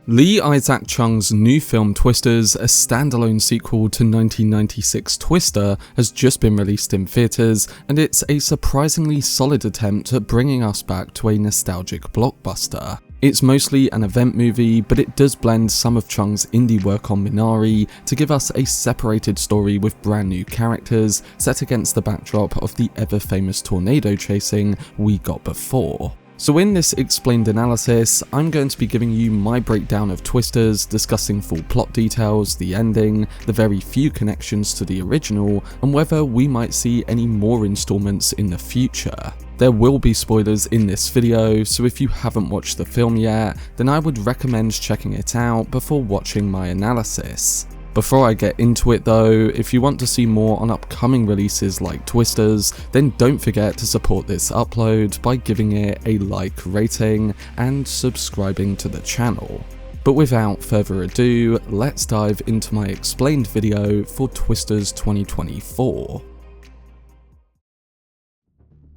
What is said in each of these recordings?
Lee Isaac Chung's new film Twisters, a standalone sequel to 1996 Twister, has just been released in theatres, and it's a surprisingly solid attempt at bringing us back to a nostalgic blockbuster. It's mostly an event movie, but it does blend some of Chung's indie work on Minari to give us a separated story with brand new characters set against the backdrop of the ever-famous tornado chasing we got before. So in this explained analysis, I'm going to be giving you my breakdown of Twisters, discussing full plot details, the ending, the very few connections to the original, and whether we might see any more installments in the future. There will be spoilers in this video, so if you haven't watched the film yet, then I would recommend checking it out before watching my analysis. Before I get into it though, if you want to see more on upcoming releases like Twisters, then don't forget to support this upload by giving it a like rating and subscribing to the channel. But without further ado, let's dive into my explained video for Twisters 2024.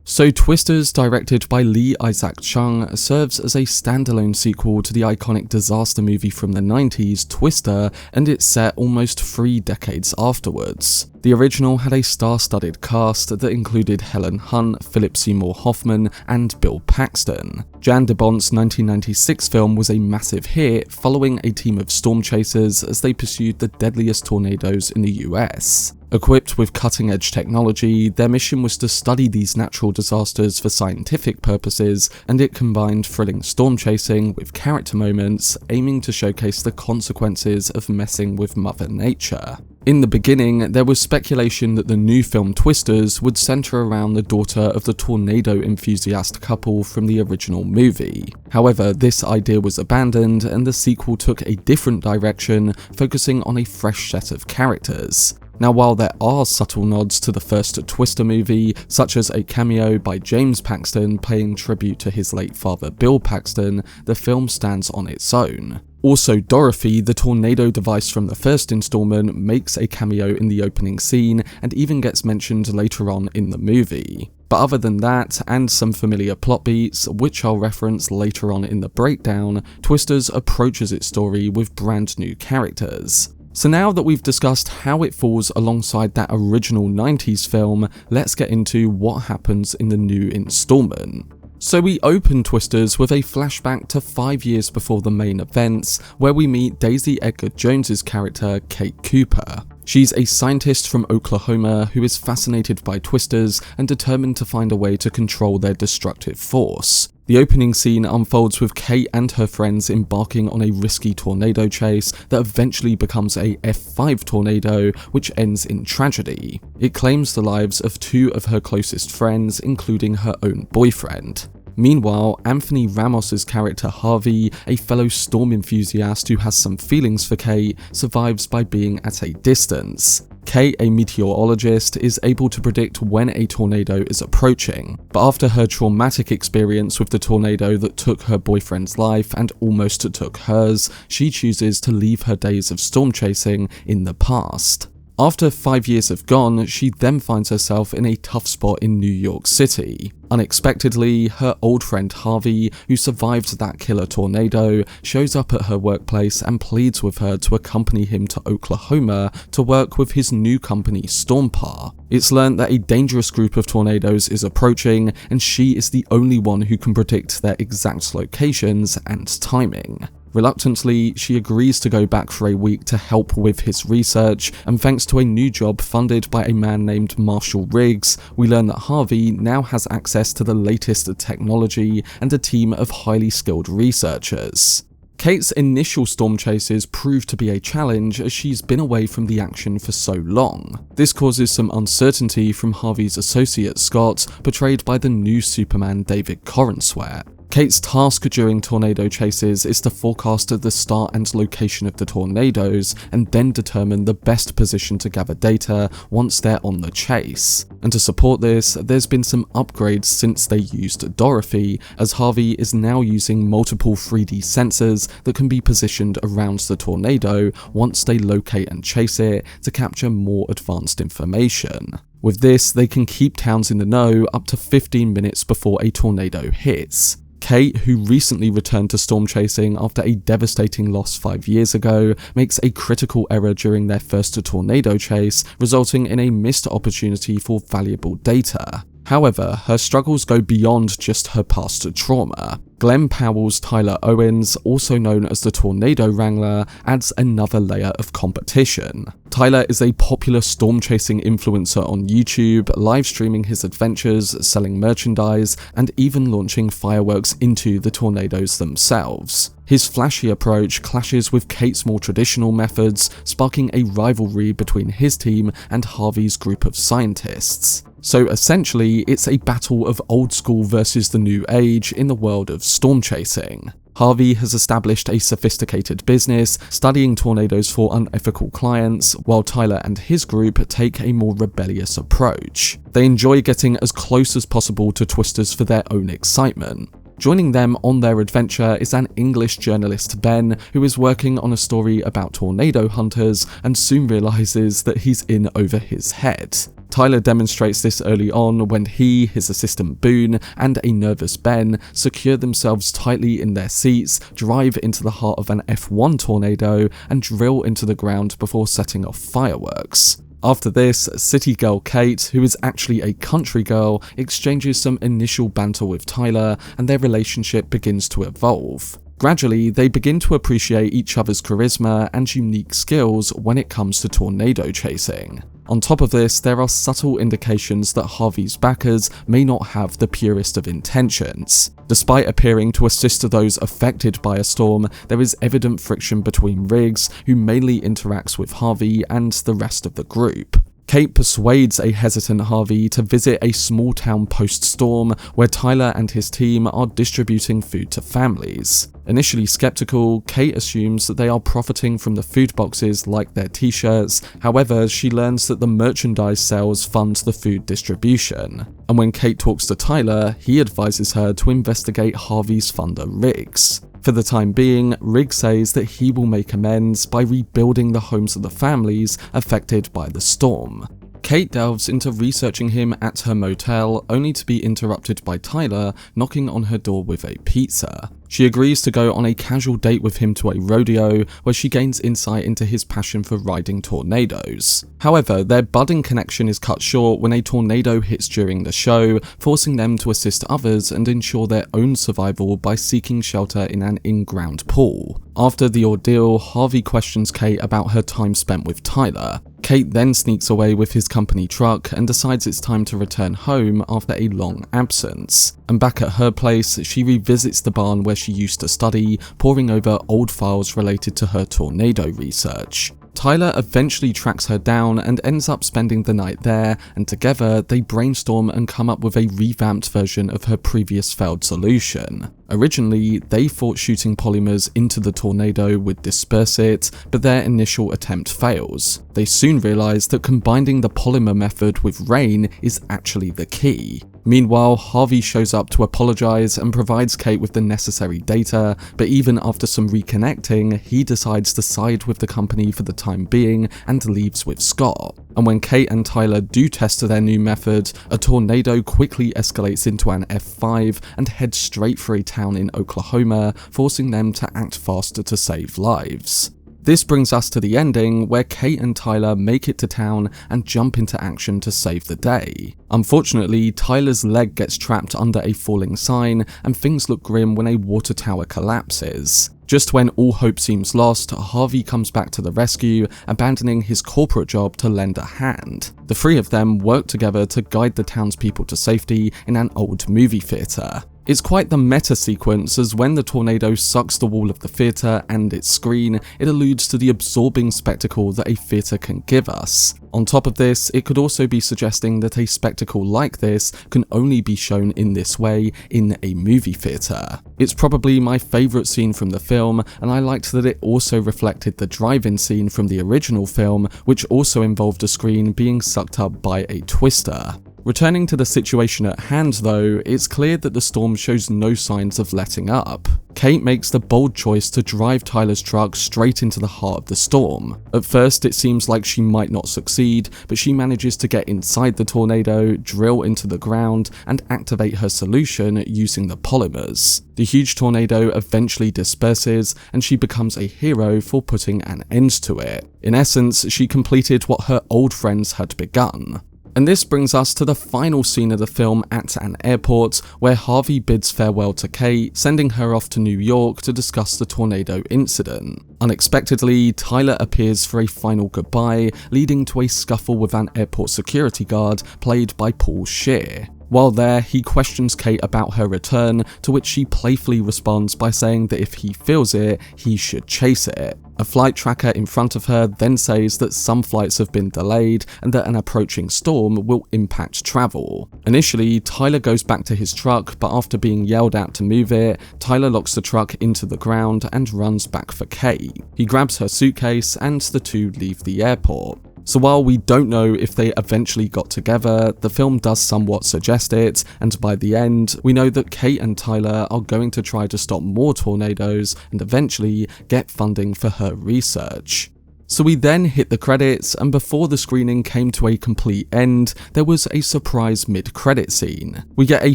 So Twisters, directed by Lee Isaac Chung, serves as a standalone sequel to the iconic disaster movie from the 90s, Twister, and it's set almost 3 decades afterwards. The original had a star-studded cast that included Helen Hunt, Philip Seymour Hoffman, and Bill Paxton. Jan de Bont's 1996 film was a massive hit, following a team of storm chasers as they pursued the deadliest tornadoes in the US. Equipped with cutting-edge technology, their mission was to study these natural disasters for scientific purposes, and it combined thrilling storm chasing with character moments, aiming to showcase the consequences of messing with Mother Nature. In the beginning, there was speculation that the new film Twisters would centre around the daughter of the tornado enthusiast couple from the original movie. However, this idea was abandoned, and the sequel took a different direction, focusing on a fresh set of characters. Now, while there are subtle nods to the first Twister movie, such as a cameo by James Paxton paying tribute to his late father Bill Paxton, the film stands on its own. Also, Dorothy, the tornado device from the first installment, makes a cameo in the opening scene and even gets mentioned later on in the movie. But other than that, and some familiar plot beats, which I'll reference later on in the breakdown, Twisters approaches its story with brand new characters. So now that we've discussed how it falls alongside that original 90s film, let's get into what happens in the new installment. So we open Twisters with a flashback to 5 years before the main events, where we meet Daisy Edgar-Jones' character, Kate Cooper. She's a scientist from Oklahoma who is fascinated by Twisters and determined to find a way to control their destructive force. The opening scene unfolds with Kate and her friends embarking on a risky tornado chase that eventually becomes a F5 tornado, which ends in tragedy. It claims the lives of 2 of her closest friends, including her own boyfriend. Meanwhile, Anthony Ramos' character Javi, a fellow storm enthusiast who has some feelings for Kate, survives by being at a distance. Kate, a meteorologist, is able to predict when a tornado is approaching, but after her traumatic experience with the tornado that took her boyfriend's life and almost took hers, she chooses to leave her days of storm chasing in the past. After 5 years have gone, she then finds herself in a tough spot in New York City. Unexpectedly, her old friend Javi, who survived that killer tornado, shows up at her workplace and pleads with her to accompany him to Oklahoma to work with his new company Stormpar. It's learned that a dangerous group of tornadoes is approaching, and she is the only one who can predict their exact locations and timing. Reluctantly, she agrees to go back for a week to help with his research, and thanks to a new job funded by a man named Marshall Riggs, we learn that Javi now has access to the latest technology and a team of highly skilled researchers. Kate's initial storm chases prove to be a challenge as she's been away from the action for so long. This causes some uncertainty from Javi's associate Scott, portrayed by the new Superman David Corenswet. Kate's task during tornado chases is to forecast the start and location of the tornadoes and then determine the best position to gather data once they're on the chase. And to support this, there's been some upgrades since they used Dorothy, as Javi is now using multiple 3D sensors that can be positioned around the tornado once they locate and chase it to capture more advanced information. With this, they can keep towns in the know up to 15 minutes before a tornado hits. Kate, who recently returned to storm chasing after a devastating loss 5 years ago, makes a critical error during their first tornado chase, resulting in a missed opportunity for valuable data. However, her struggles go beyond just her past trauma. Glen Powell's Tyler Owens, also known as the Tornado Wrangler, adds another layer of competition. Tyler is a popular storm chasing influencer on YouTube, live streaming his adventures, selling merchandise, and even launching fireworks into the tornadoes themselves. His flashy approach clashes with Kate's more traditional methods, sparking a rivalry between his team and Javi's group of scientists. So essentially, it's a battle of old school versus the new age in the world of storm chasing. Javi has established a sophisticated business, studying tornadoes for unethical clients, while Tyler and his group take a more rebellious approach. They enjoy getting as close as possible to Twisters for their own excitement. Joining them on their adventure is an English journalist, Ben, who is working on a story about tornado hunters and soon realizes that he's in over his head. Tyler demonstrates this early on when he, his assistant Boone, and a nervous Ben secure themselves tightly in their seats, drive into the heart of an F1 tornado, and drill into the ground before setting off fireworks. After this, city girl Kate, who is actually a country girl, exchanges some initial banter with Tyler, and their relationship begins to evolve. Gradually, they begin to appreciate each other's charisma and unique skills when it comes to tornado chasing. On top of this, there are subtle indications that Javi's backers may not have the purest of intentions. Despite appearing to assist those affected by a storm, there is evident friction between Riggs, who mainly interacts with Javi, and the rest of the group. Kate persuades a hesitant Javi to visit a small town post-storm where Tyler and his team are distributing food to families. Initially skeptical, Kate assumes that they are profiting from the food boxes like their t-shirts. However, she learns that the merchandise sales fund the food distribution. And when Kate talks to Tyler, he advises her to investigate Javi's funder Riggs. For the time being, Riggs says that he will make amends by rebuilding the homes of the families affected by the storm. Kate delves into researching him at her motel, only to be interrupted by Tyler knocking on her door with a pizza. She agrees to go on a casual date with him to a rodeo, where she gains insight into his passion for riding tornadoes. However, their budding connection is cut short when a tornado hits during the show, forcing them to assist others and ensure their own survival by seeking shelter in an in-ground pool. After the ordeal, Javi questions Kate about her time spent with Tyler. Kate then sneaks away with his company truck and decides it's time to return home after a long absence. And back at her place, she revisits the barn where she used to study, poring over old files related to her tornado research. Tyler eventually tracks her down and ends up spending the night there, and together they brainstorm and come up with a revamped version of her previous failed solution. Originally, they thought shooting polymers into the tornado would disperse it, but their initial attempt fails. They soon realize that combining the polymer method with rain is actually the key. Meanwhile, Javi shows up to apologize and provides Kate with the necessary data, but even after some reconnecting, he decides to side with the company for the time being and leaves with Scott. And when Kate and Tyler do test their new method, a tornado quickly escalates into an F5 and heads straight for a town in Oklahoma, forcing them to act faster to save lives. This brings us to the ending, where Kate and Tyler make it to town and jump into action to save the day. Unfortunately, Tyler's leg gets trapped under a falling sign, and things look grim when a water tower collapses. Just when all hope seems lost, Javi comes back to the rescue, abandoning his corporate job to lend a hand. The three of them work together to guide the townspeople to safety in an old movie theatre. It's quite the meta sequence, as when the tornado sucks the wall of the theatre and its screen, it alludes to the absorbing spectacle that a theatre can give us. On top of this, it could also be suggesting that a spectacle like this can only be shown in this way in a movie theatre. It's probably my favourite scene from the film, and I liked that it also reflected the drive-in scene from the original film, which also involved a screen being sucked up by a twister. Returning to the situation at hand though, it's clear that the storm shows no signs of letting up. Kate makes the bold choice to drive Tyler's truck straight into the heart of the storm. At first it seems like she might not succeed, but she manages to get inside the tornado, drill into the ground, and activate her solution using the polymers. The huge tornado eventually disperses, and she becomes a hero for putting an end to it. In essence, she completed what her old friends had begun. And this brings us to the final scene of the film at an airport, where Javi bids farewell to Kate, sending her off to New York to discuss the tornado incident. Unexpectedly, Tyler appears for a final goodbye, leading to a scuffle with an airport security guard, played by Paul Scheer. While there, he questions Kate about her return, to which she playfully responds by saying that if he feels it, he should chase it. A flight tracker in front of her then says that some flights have been delayed and that an approaching storm will impact travel. Initially, Tyler goes back to his truck, but after being yelled at to move it, Tyler locks the truck into the ground and runs back for Kate. He grabs her suitcase and the two leave the airport. So while we don't know if they eventually got together, the film does somewhat suggest it, and by the end, we know that Kate and Tyler are going to try to stop more tornadoes and eventually get funding for her research. So we then hit the credits, and before the screening came to a complete end, there was a surprise mid-credit scene. We get a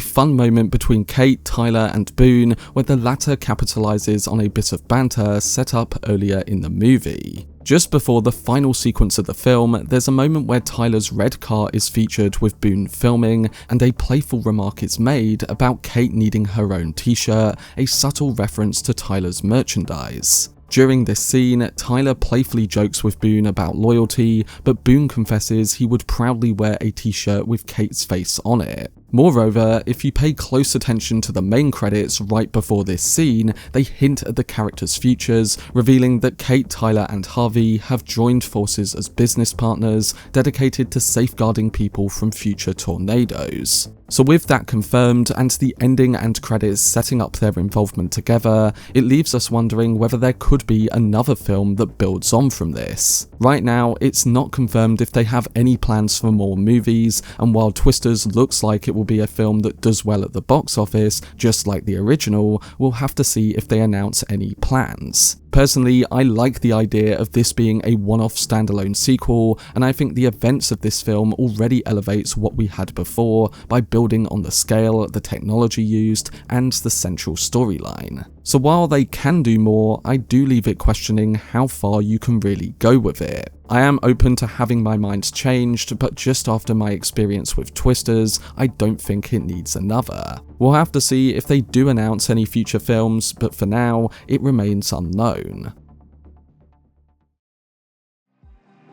fun moment between Kate, Tyler, and Boone, where the latter capitalizes on a bit of banter set up earlier in the movie. Just before the final sequence of the film, there's a moment where Tyler's red car is featured with Boone filming, and a playful remark is made about Kate needing her own t-shirt, a subtle reference to Tyler's merchandise. During this scene, Tyler playfully jokes with Boone about loyalty, but Boone confesses he would proudly wear a t-shirt with Kate's face on it. Moreover, if you pay close attention to the main credits right before this scene, they hint at the characters' futures, revealing that Kate, Tyler, and Javi have joined forces as business partners dedicated to safeguarding people from future tornadoes. So with that confirmed, and the ending and credits setting up their involvement together, it leaves us wondering whether there could be another film that builds on from this. Right now, it's not confirmed if they have any plans for more movies, and while Twisters looks like it will be a film that does well at the box office, just like the original, we'll have to see if they announce any plans. Personally, I like the idea of this being a one-off standalone sequel, and I think the events of this film already elevates what we had before by building on the scale, the technology used, and the central storyline. So while they can do more, I do leave it questioning how far you can really go with it. I am open to having my mind changed, but just after my experience with Twisters, I don't think it needs another. We'll have to see if they do announce any future films, but for now, it remains unknown.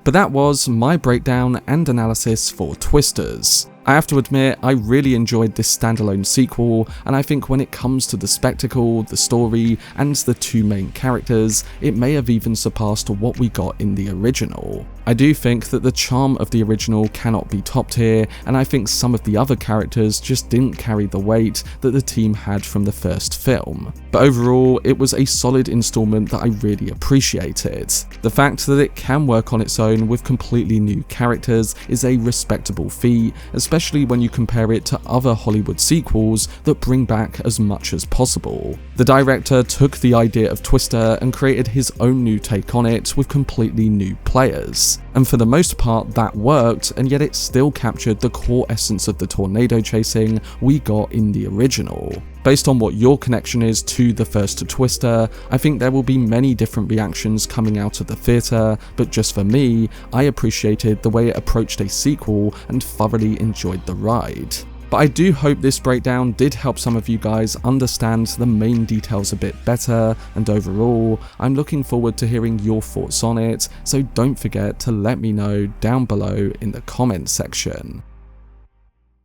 But that was my breakdown and analysis for Twisters. I have to admit, I really enjoyed this standalone sequel, and I think when it comes to the spectacle, the story, and the two main characters, it may have even surpassed what we got in the original. I do think that the charm of the original cannot be topped here, and I think some of the other characters just didn't carry the weight that the team had from the first film. But overall, it was a solid installment that I really appreciated. The fact that it can work on its own with completely new characters is a respectable feat, especially when you compare it to other Hollywood sequels that bring back as much as possible. The director took the idea of Twister and created his own new take on it with completely new players. And for the most part that worked, and yet it still captured the core essence of the tornado chasing we got in the original. Based on what your connection is to the first Twister, I think there will be many different reactions coming out of the theatre, but just for me, I appreciated the way it approached a sequel and thoroughly enjoyed the ride. But I do hope this breakdown did help some of you guys understand the main details a bit better, and overall, I'm looking forward to hearing your thoughts on it, so don't forget to let me know down below in the comments section.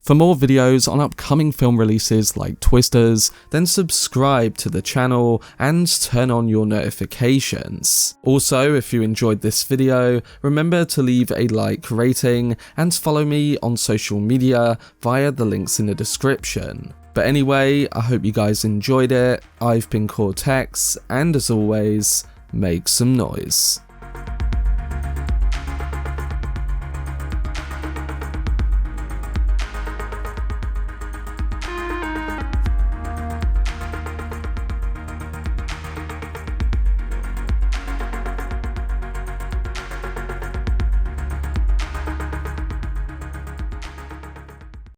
For more videos on upcoming film releases like Twisters, then subscribe to the channel and turn on your notifications. Also, if you enjoyed this video, remember to leave a like, rating, and follow me on social media via the links in the description. But anyway, I hope you guys enjoyed it. I've been Cortex, and as always, make some noise.